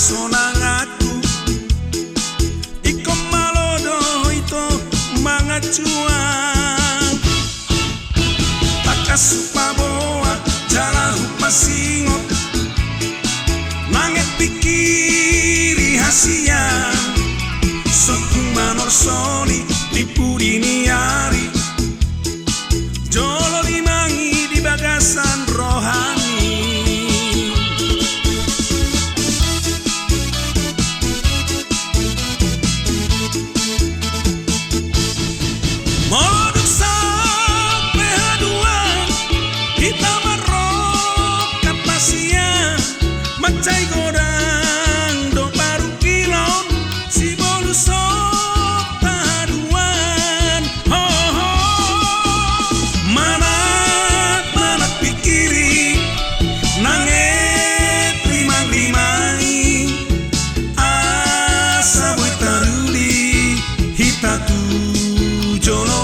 Sonangaku iko malodo ito mga cuang takasupaboa jala hupasingot nangit pikiri hasian sokung manorsoni di pudini ari jolo limangi di bagasan rohani. Modus sampai haduan kita marok kapasian macai godang do baru kilon si modus haduan ho ho mana pikiri nanget limang-limai asa boy taruli hitatu jolo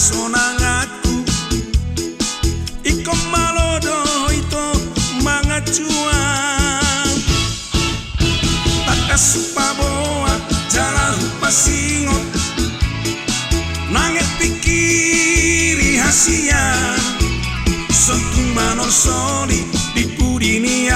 sonangaku iko malodo ito mga cuang takasupaboa jala hupasingot nangit pikiri hasian sokung manorsoni di pudini